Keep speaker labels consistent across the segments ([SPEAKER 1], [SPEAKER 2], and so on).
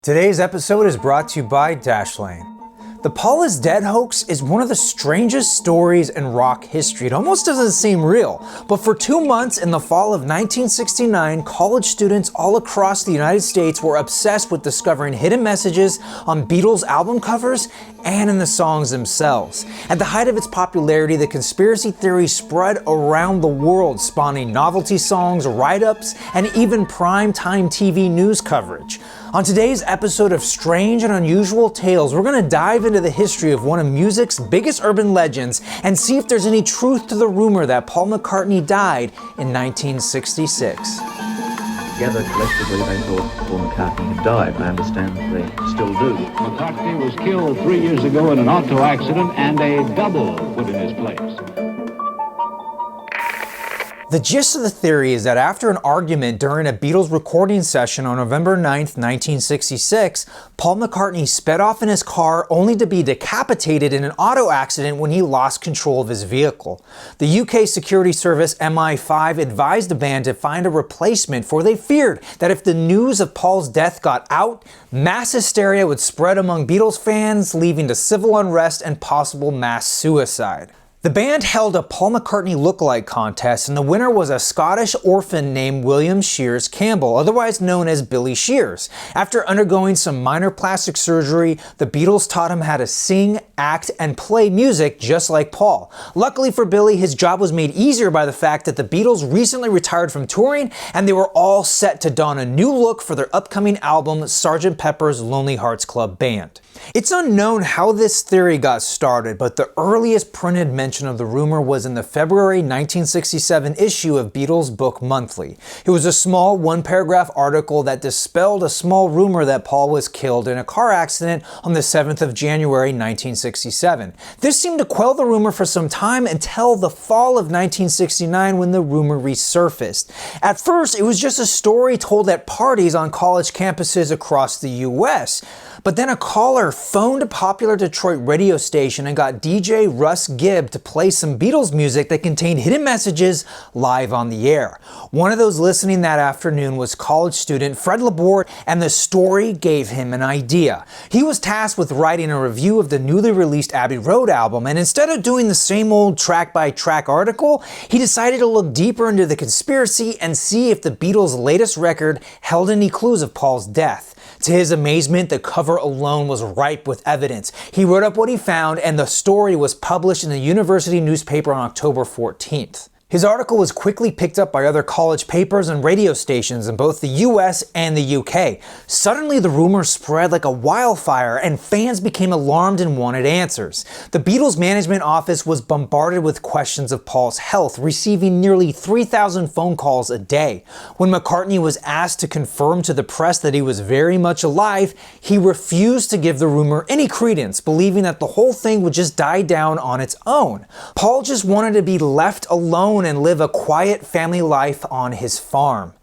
[SPEAKER 1] Today's episode is brought to you by Dashlane. The Paul is Dead hoax is one of the strangest stories in rock history. It almost doesn't seem real, but for 2 months in the fall of 1969, college students all across the United States were obsessed with discovering hidden messages on Beatles album covers and in the songs themselves. At the height of its popularity, the conspiracy theory spread around the world, spawning novelty songs, write-ups, and even prime-time TV news coverage. On today's episode of Strange and Unusual Tales, we're going to dive into the history of one of music's biggest urban legends and see if there's any truth to the rumor that Paul McCartney died in 1966.
[SPEAKER 2] Together, collectively, they thought Paul McCartney had died. I understand they still do.
[SPEAKER 3] McCartney was killed 3 years ago in an auto accident, and a double put in his place.
[SPEAKER 1] The gist of the theory is that after an argument during a Beatles recording session on November 9th, 1966, Paul McCartney sped off in his car only to be decapitated in an auto accident when he lost control of his vehicle. The UK security service MI5 advised the band to find a replacement, for they feared that if the news of Paul's death got out, mass hysteria would spread among Beatles fans, leading to civil unrest and possible mass suicide. The band held a Paul McCartney lookalike contest, and the winner was a Scottish orphan named William Shears Campbell, otherwise known as Billy Shears. After undergoing some minor plastic surgery, the Beatles taught him how to sing, act, and play music just like Paul. Luckily for Billy, his job was made easier by the fact that the Beatles recently retired from touring, and they were all set to don a new look for their upcoming album, Sgt. Pepper's Lonely Hearts Club Band. It's unknown how this theory got started, but the earliest printed mention of the rumor was in the February 1967 issue of Beatles Book Monthly. It was a small one-paragraph article that dispelled a small rumor that Paul was killed in a car accident on the 7th of January 1967. This seemed to quell the rumor for some time until the fall of 1969 when the rumor resurfaced. At first, it was just a story told at parties on college campuses across the US. But then a caller phoned a popular Detroit radio station and got DJ Russ Gibb to play some Beatles music that contained hidden messages live on the air. One of those listening that afternoon was college student Fred Laborde, and the story gave him an idea. He was tasked with writing a review of the newly released Abbey Road album, and instead of doing the same old track-by-track article, he decided to look deeper into the conspiracy and see if the Beatles' latest record held any clues of Paul's death. To his amazement, the cover alone was ripe with evidence. He wrote up what he found, and the story was published in the university newspaper on October 14th. His article was quickly picked up by other college papers and radio stations in both the US and the UK. Suddenly, the rumor spread like a wildfire, and fans became alarmed and wanted answers. The Beatles' management office was bombarded with questions of Paul's health, receiving nearly 3,000 phone calls a day. When McCartney was asked to confirm to the press that he was very much alive, he refused to give the rumor any credence, believing that the whole thing would just die down on its own. Paul just wanted to be left alone and live a quiet family life on his farm.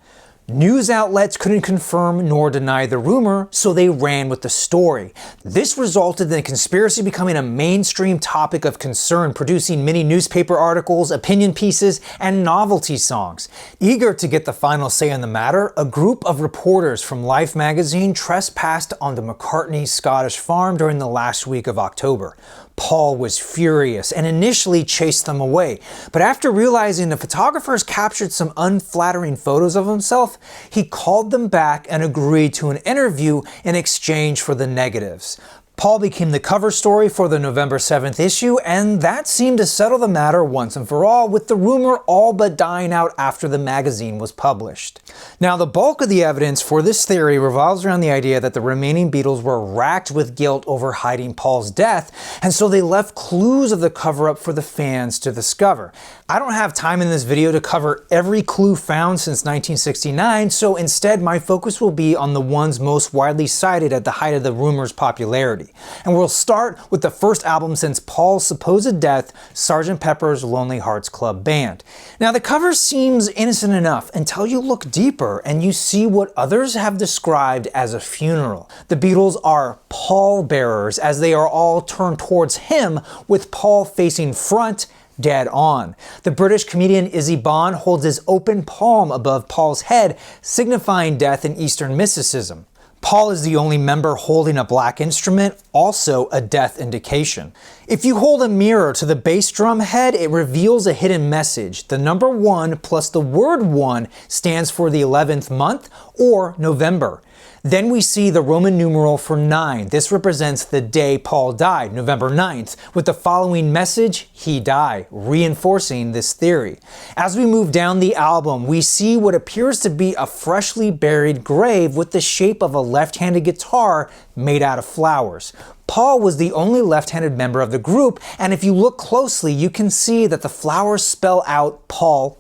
[SPEAKER 1] News outlets couldn't confirm nor deny the rumor, so they ran with the story. This resulted in the conspiracy becoming a mainstream topic of concern, producing many newspaper articles, opinion pieces, and novelty songs. Eager to get the final say on the matter, a group of reporters from Life magazine trespassed onto McCartney's Scottish farm during the last week of October. Paul was furious and initially chased them away, but after realizing the photographers captured some unflattering photos of himself, he called them back and agreed to an interview in exchange for the negatives. Paul became the cover story for the November 7th issue, and that seemed to settle the matter once and for all, with the rumor all but dying out after the magazine was published. Now, the bulk of the evidence for this theory revolves around the idea that the remaining Beatles were racked with guilt over hiding Paul's death, and so they left clues of the cover-up for the fans to discover. I don't have time in this video to cover every clue found since 1969, so instead my focus will be on the ones most widely cited at the height of the rumor's popularity. And we'll start with the first album since Paul's supposed death, Sgt. Pepper's Lonely Hearts Club Band. Now, the cover seems innocent enough until you look deeper and you see what others have described as a funeral. The Beatles are pallbearers, as they are all turned towards him, with Paul facing front, dead on. The British comedian Izzy Bond holds his open palm above Paul's head, signifying death in Eastern mysticism. Paul is the only member holding a black instrument, also a death indication. If you hold a mirror to the bass drum head, it reveals a hidden message. The number 1 plus the word 1 stands for the 11th month, or November. Then we see the Roman numeral for 9. This represents the day Paul died, November 9th, with the following message, he died, reinforcing this theory. As we move down the album, we see what appears to be a freshly buried grave with the shape of a left-handed guitar made out of flowers. Paul was the only left-handed member of the group, and if you look closely, you can see that the flowers spell out Paul ?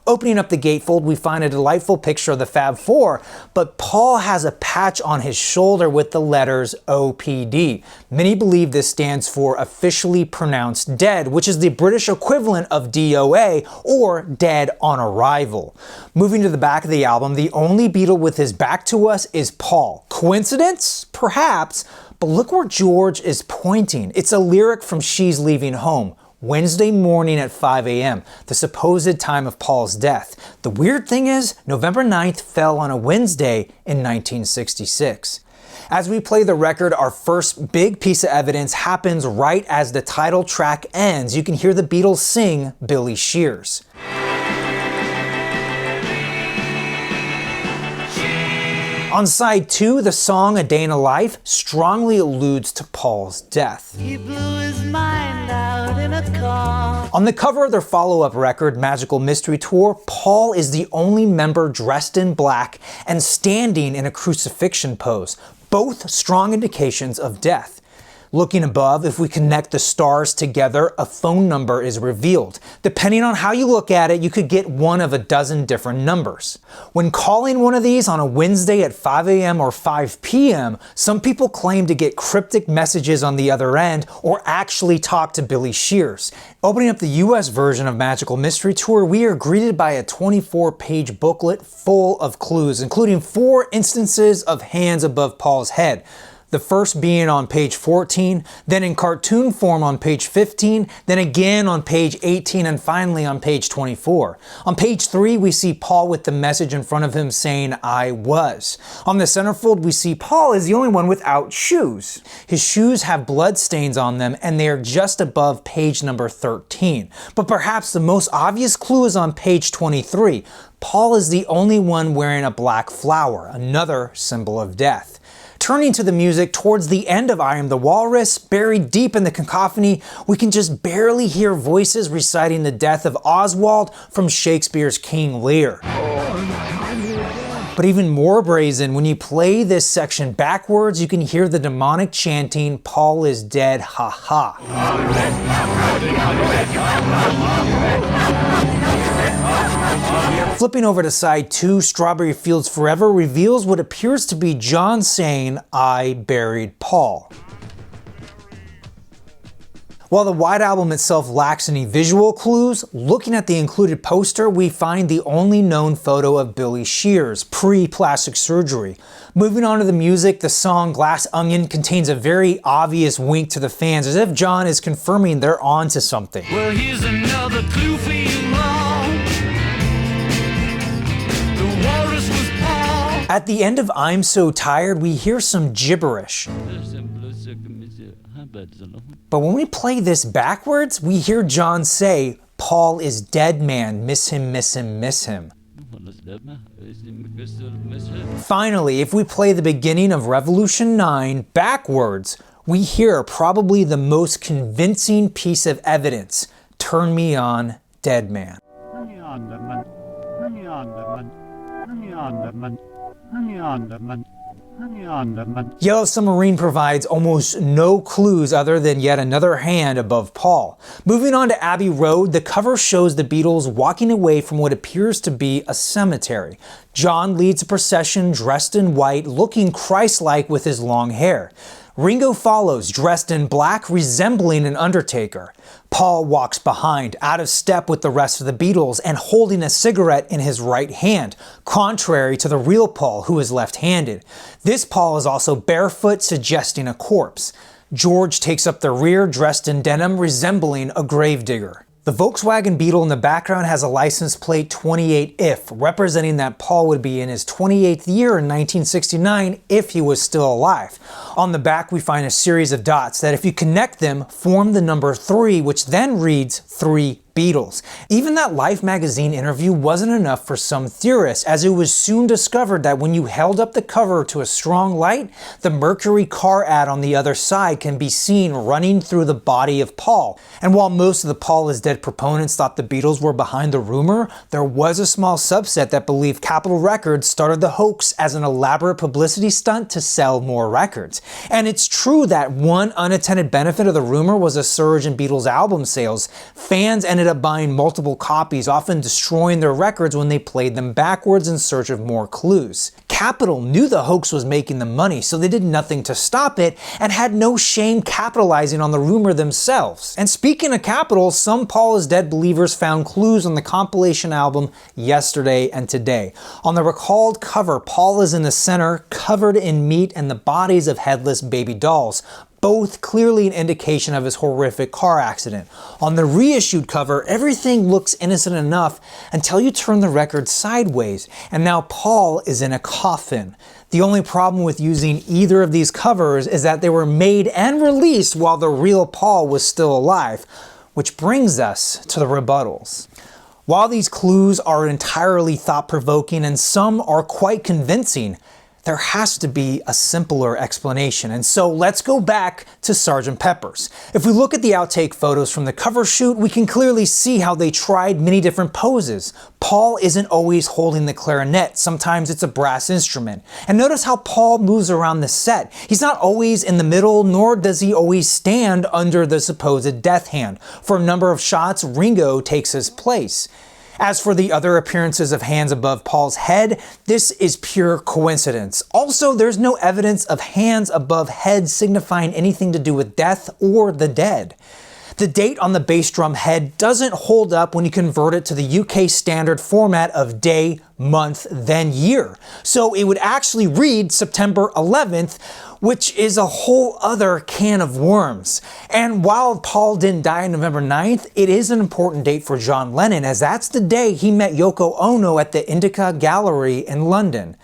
[SPEAKER 1] Opening up the gatefold, we find a delightful picture of the Fab Four, but Paul has a patch on his shoulder with the letters OPD. Many believe this stands for officially pronounced dead, which is the British equivalent of DOA, or dead on arrival. Moving to the back of the album, the only Beatle with his back to us is Paul. Coincidence? Perhaps, but look where George is pointing. It's a lyric from She's Leaving Home. Wednesday morning at 5 a.m., the supposed time of Paul's death. The weird thing is, November 9th fell on a Wednesday in 1966. As we play the record, our first big piece of evidence happens right as the title track ends. You can hear the Beatles sing Billy Shears. On side 2, the song A Day in a Life strongly alludes to Paul's death.
[SPEAKER 4] He blew his mind out in a car.
[SPEAKER 1] On the cover of their follow-up record, Magical Mystery Tour, Paul is the only member dressed in black and standing in a crucifixion pose, both strong indications of death. Looking above, if we connect the stars together, a phone number is revealed. Depending on how you look at it, you could get one of a dozen different numbers. When calling one of these on a Wednesday at 5 a.m. or 5 p.m., some people claim to get cryptic messages on the other end or actually talk to Billy Shears. Opening up the US version of Magical Mystery Tour, we are greeted by a 24-page booklet full of clues, including 4 instances of hands above Paul's head. The first being on page 14, then in cartoon form on page 15, then again on page 18, and finally on page 24. On page 3, we see Paul with the message in front of him saying, I was. On the centerfold, we see Paul is the only one without shoes. His shoes have blood stains on them, and they are just above page number 13. But perhaps the most obvious clue is on page 23. Paul is the only one wearing a black flower, another symbol of death. Turning to the music, towards the end of I Am the Walrus, buried deep in the cacophony, we can just barely hear voices reciting the death of Oswald from Shakespeare's King Lear. But even more brazen, when you play this section backwards, you can hear the demonic chanting, Paul is dead, ha ha. Flipping over to side 2, Strawberry Fields Forever reveals what appears to be John saying, I buried Paul. While the White Album itself lacks any visual clues, looking at the included poster, we find the only known photo of Billy Shears, pre-plastic surgery. Moving on to the music, the song Glass Onion contains a very obvious wink to the fans, as if John is confirming they're on to something.
[SPEAKER 4] Well, here's another clue for you all. The walrus was Paul.
[SPEAKER 1] At the end of I'm So Tired, we hear some gibberish. But when we play this backwards, we hear John say, Paul is dead man, miss him, miss him, miss him. Finally, if we play the beginning of Revolution 9 backwards, we hear probably the most convincing piece of evidence. Turn me on, dead man. Yellow Submarine provides almost no clues other than yet another hand above Paul. Moving on to Abbey Road, the cover shows the Beatles walking away from what appears to be a cemetery. John leads a procession dressed in white, looking Christ-like with his long hair. Ringo follows, dressed in black, resembling an undertaker. Paul walks behind, out of step with the rest of the Beatles, and holding a cigarette in his right hand, contrary to the real Paul, who is left-handed. This Paul is also barefoot, suggesting a corpse. George takes up the rear, dressed in denim, resembling a gravedigger. The Volkswagen Beetle in the background has a license plate 28IF, representing that Paul would be in his 28th year in 1969 if he was still alive. On the back we find a series of dots that if you connect them form the number 3, which then reads 3 Beatles. Even that Life magazine interview wasn't enough for some theorists, as it was soon discovered that when you held up the cover to a strong light, the Mercury car ad on the other side can be seen running through the body of Paul. And while most of the Paul is dead proponents thought the Beatles were behind the rumor, there was a small subset that believed Capitol Records started the hoax as an elaborate publicity stunt to sell more records. And it's true that one unintended benefit of the rumor was a surge in Beatles album sales. Fans ended up buying multiple copies, often destroying their records when they played them backwards in search of more clues. Capitol knew the hoax was making them money, so they did nothing to stop it and had no shame capitalizing on the rumor themselves. And speaking of Capitol, some Paul is Dead believers found clues on the compilation album Yesterday and Today. On the recalled cover, Paul is in the center, covered in meat and the bodies of headless baby dolls, both clearly an indication of his horrific car accident. On the reissued cover, everything looks innocent enough until you turn the record sideways, and now Paul is in a coffin. The only problem with using either of these covers is that they were made and released while the real Paul was still alive, which brings us to the rebuttals. While these clues are entirely thought-provoking and some are quite convincing, there has to be a simpler explanation, and so let's go back to Sgt. Pepper's. If we look at the outtake photos from the cover shoot, we can clearly see how they tried many different poses. Paul isn't always holding the clarinet, sometimes it's a brass instrument. And notice how Paul moves around the set. He's not always in the middle, nor does he always stand under the supposed death hand. For a number of shots, Ringo takes his place. As for the other appearances of hands above Paul's head, this is pure coincidence. Also, there's no evidence of hands above head signifying anything to do with death or the dead. The date on the bass drum head doesn't hold up when you convert it to the UK standard format of day, month, then year. So it would actually read September 11th, which is a whole other can of worms. And while Paul didn't die on November 9th, it is an important date for John Lennon, as that's the day he met Yoko Ono at the Indica Gallery in London.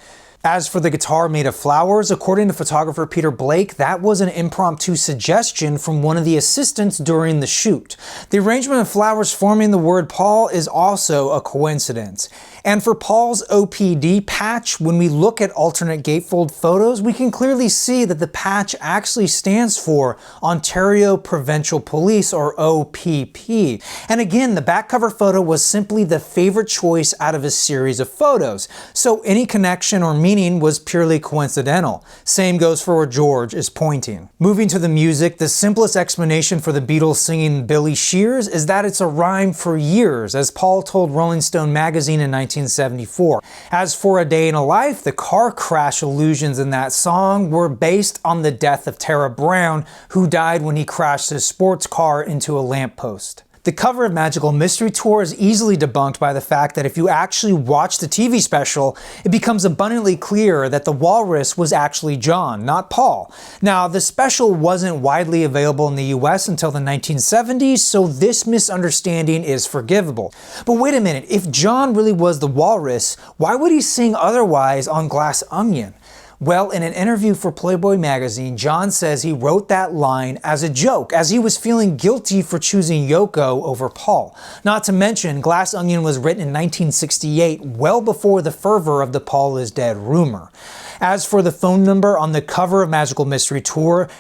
[SPEAKER 1] As for the guitar made of flowers, according to photographer Peter Blake, that was an impromptu suggestion from one of the assistants during the shoot. The arrangement of flowers forming the word Paul is also a coincidence. And for Paul's OPD patch, when we look at alternate gatefold photos, we can clearly see that the patch actually stands for Ontario Provincial Police, or OPP. And again, the back cover photo was simply the favorite choice out of a series of photos, so any connection or meaning was purely coincidental. Same goes for where George is pointing. Moving to the music, the simplest explanation for the Beatles singing Billy Shears is that it's a rhyme for years, as Paul told Rolling Stone magazine in 1974. As for A Day in a Life, the car crash allusions in that song were based on the death of Tara Brown, who died when he crashed his sports car into a lamppost. The cover of Magical Mystery Tour is easily debunked by the fact that if you actually watch the TV special, it becomes abundantly clear that the walrus was actually John, not Paul. Now, the special wasn't widely available in the US until the 1970s, so this misunderstanding is forgivable. But wait a minute, if John really was the walrus, why would he sing otherwise on Glass Onion? Well, in an interview for Playboy magazine, John says he wrote that line as a joke, as he was feeling guilty for choosing Yoko over Paul. Not to mention, Glass Onion was written in 1968, well before the fervor of the Paul is dead rumor. As for the phone number on the cover of Magical Mystery Tour,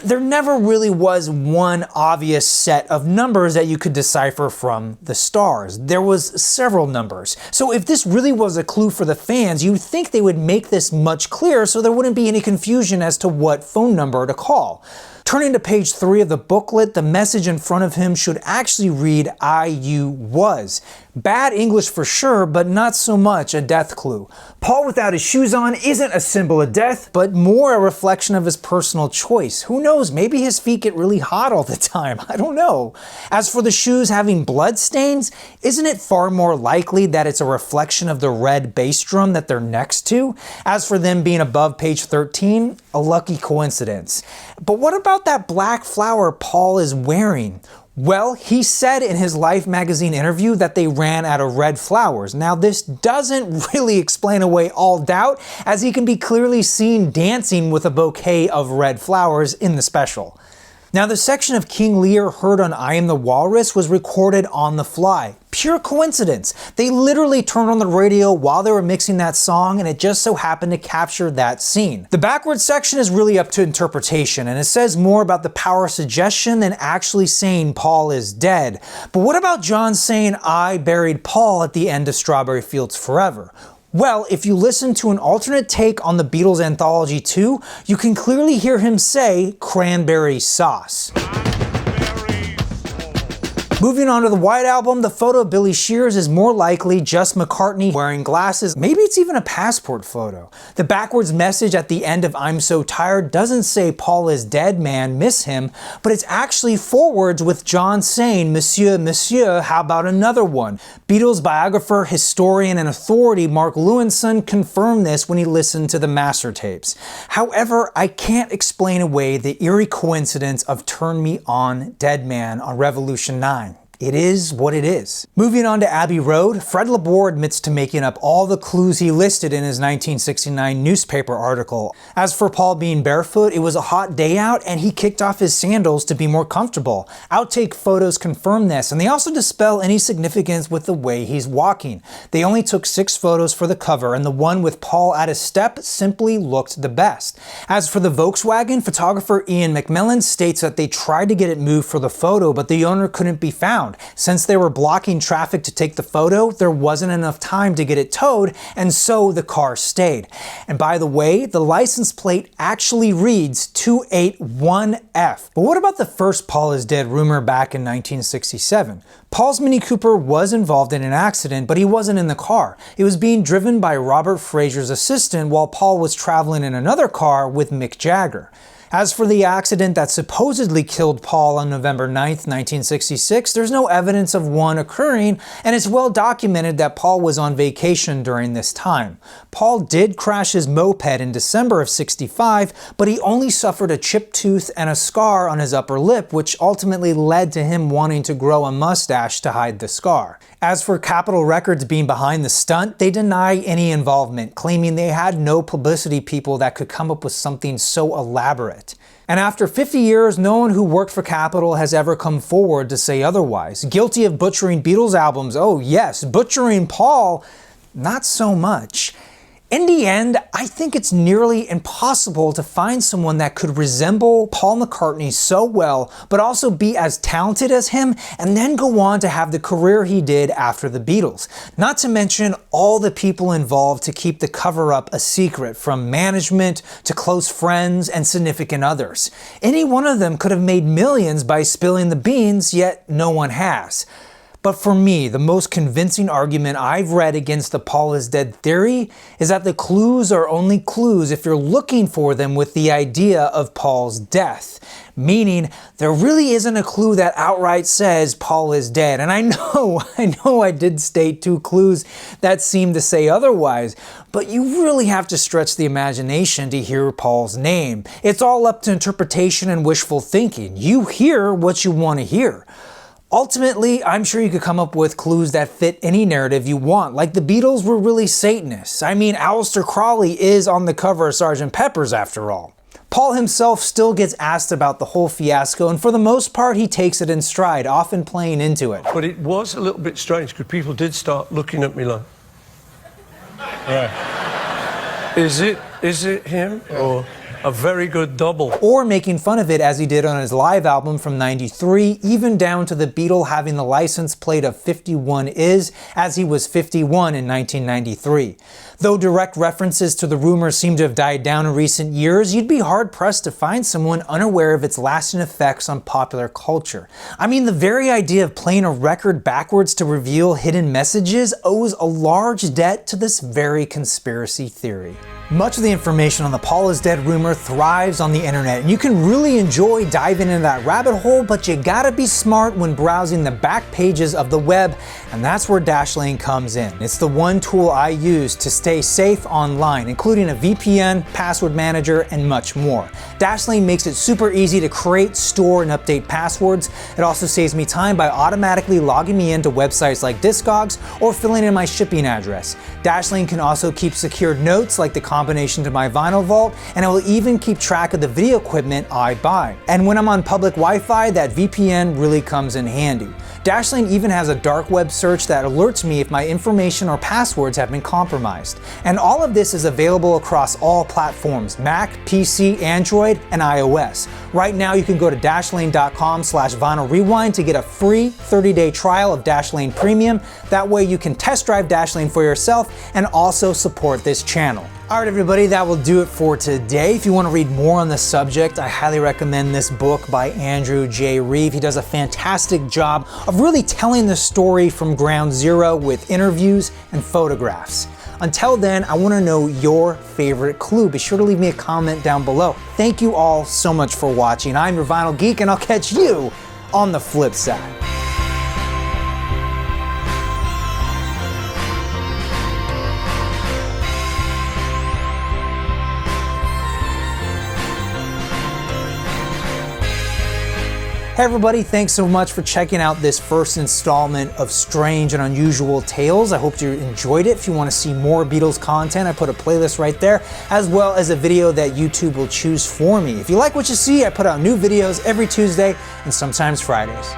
[SPEAKER 1] there never really was one obvious set of numbers that you could decipher from the stars. There was several numbers. So if this really was a clue for the fans, you'd think they would make this much clearer so there wouldn't be any confusion as to what phone number to call. Turning to page 3 of the booklet, the message in front of him should actually read "I-U was." Bad English for sure, but not so much a death clue. Paul without his shoes on isn't a symbol of death, but more a reflection of his personal choice. Who knows, maybe his feet get really hot all the time, I don't know. As for the shoes having blood stains, isn't it far more likely that it's a reflection of the red bass drum that they're next to? As for them being above page 13, a lucky coincidence. But what about that black flower Paul is wearing? Well, he said in his Life magazine interview that they ran out of red flowers. Now, this doesn't really explain away all doubt, as he can be clearly seen dancing with a bouquet of red flowers in the special. Now, the section of King Lear heard on I Am the Walrus was recorded on the fly. Pure coincidence. They literally turned on the radio while they were mixing that song, and it just so happened to capture that scene. The backwards section is really up to interpretation, and it says more about the power of suggestion than actually saying Paul is dead. But what about John saying I buried Paul at the end of Strawberry Fields Forever? Well, if you listen to an alternate take on the Beatles Anthology 2, you can clearly hear him say cranberry sauce. Moving on to the White Album, the photo of Billy Shears is more likely just McCartney wearing glasses. Maybe it's even a passport photo. The backwards message at the end of I'm So Tired doesn't say Paul is dead, man, miss him, but it's actually forwards with John saying, Monsieur, Monsieur, how about another one? Beatles biographer, historian, and authority Mark Lewinson confirmed this when he listened to the master tapes. However, I can't explain away the eerie coincidence of Turn Me On, Dead Man on Revolution 9. It is what it is. Moving on to Abbey Road, Fred Laborde admits to making up all the clues he listed in his 1969 newspaper article. As for Paul being barefoot, it was a hot day out and he kicked off his sandals to be more comfortable. Outtake photos confirm this, and they also dispel any significance with the way he's walking. They only took 6 photos for the cover, and the one with Paul at a step simply looked the best. As for the Volkswagen, photographer Ian McMillan states that they tried to get it moved for the photo, but the owner couldn't be found. Since they were blocking traffic to take the photo, there wasn't enough time to get it towed, and so the car stayed. And by the way, the license plate actually reads 281F. But what about the first Paul is dead rumor back in 1967? Paul's Mini Cooper was involved in an accident, but he wasn't in the car. It was being driven by Robert Fraser's assistant while Paul was traveling in another car with Mick Jagger. As for the accident that supposedly killed Paul on November 9th, 1966, there's no evidence of one occurring, and it's well documented that Paul was on vacation during this time. Paul did crash his moped in December of '65, but he only suffered a chipped tooth and a scar on his upper lip, which ultimately led to him wanting to grow a mustache to hide the scar. As for Capitol Records being behind the stunt, they deny any involvement, claiming they had no publicity people that could come up with something so elaborate. And after 50 years, no one who worked for Capitol has ever come forward to say otherwise. Guilty of butchering Beatles albums, oh yes, butchering Paul, not so much. In the end, I think it's nearly impossible to find someone that could resemble Paul McCartney so well, but also be as talented as him, and then go on to have the career he did after the Beatles. Not to mention all the people involved to keep the cover-up a secret, from management to close friends and significant others. Any one of them could have made millions by spilling the beans, yet no one has. But for me, the most convincing argument I've read against the Paul is dead theory is that the clues are only clues if you're looking for them with the idea of Paul's death. Meaning, there really isn't a clue that outright says Paul is dead. And I know I did state 2 clues that seem to say otherwise, but you really have to stretch the imagination to hear Paul's name. It's all up to interpretation and wishful thinking. You hear what you want to hear. Ultimately, I'm sure you could come up with clues that fit any narrative you want, like the Beatles were really Satanists. I mean, Aleister Crowley is on the cover of Sgt. Pepper's after all. Paul himself still gets asked about the whole fiasco, and for the most part he takes it in stride, often playing into it.
[SPEAKER 5] But it was a little bit strange because people did start looking at me like, right. Is it him? Yeah. Or a very good double.
[SPEAKER 1] Or making fun of it as he did on his live album from '93, even down to the Beatle having the license plate of 51 is, as he was 51 in 1993. Though direct references to the rumors seem to have died down in recent years, you'd be hard-pressed to find someone unaware of its lasting effects on popular culture. I mean, the very idea of playing a record backwards to reveal hidden messages owes a large debt to this very conspiracy theory. Much of the information on the Paul is dead rumor thrives on the internet, and you can really enjoy diving into that rabbit hole, but you gotta be smart when browsing the back pages of the web, and that's where Dashlane comes in. It's the one tool I use to stay safe online, including a VPN, password manager, and much more. Dashlane makes it super easy to create, store, and update passwords. It also saves me time by automatically logging me into websites like Discogs or filling in my shipping address. Dashlane can also keep secured notes like the combination to my vinyl vault, and it will even keep track of the video equipment I buy. And when I'm on public Wi-Fi, that VPN really comes in handy. Dashlane even has a dark web search that alerts me if my information or passwords have been compromised. And all of this is available across all platforms: Mac, PC, Android, and iOS. Right now you can go to dashlane.com/vinylrewind to get a free 30-day trial of Dashlane Premium. That way you can test drive Dashlane for yourself and also support this channel. Alright everybody, that will do it for today. If you want to read more on the subject, I highly recommend this book by Andru J. Reeve. He does a fantastic job of really telling the story from ground zero with interviews and photographs. Until then, I want to know your favorite clue. Be sure to leave me a comment down below. Thank you all so much for watching. I'm your Vinyl Geek, and I'll catch you on the flip side. Hey everybody, thanks so much for checking out this first installment of Strange and Unusual Tales. I hope you enjoyed it. If you want to see more Beatles content, I put a playlist right there, as well as a video that YouTube will choose for me. If you like what you see, I put out new videos every Tuesday and sometimes Fridays.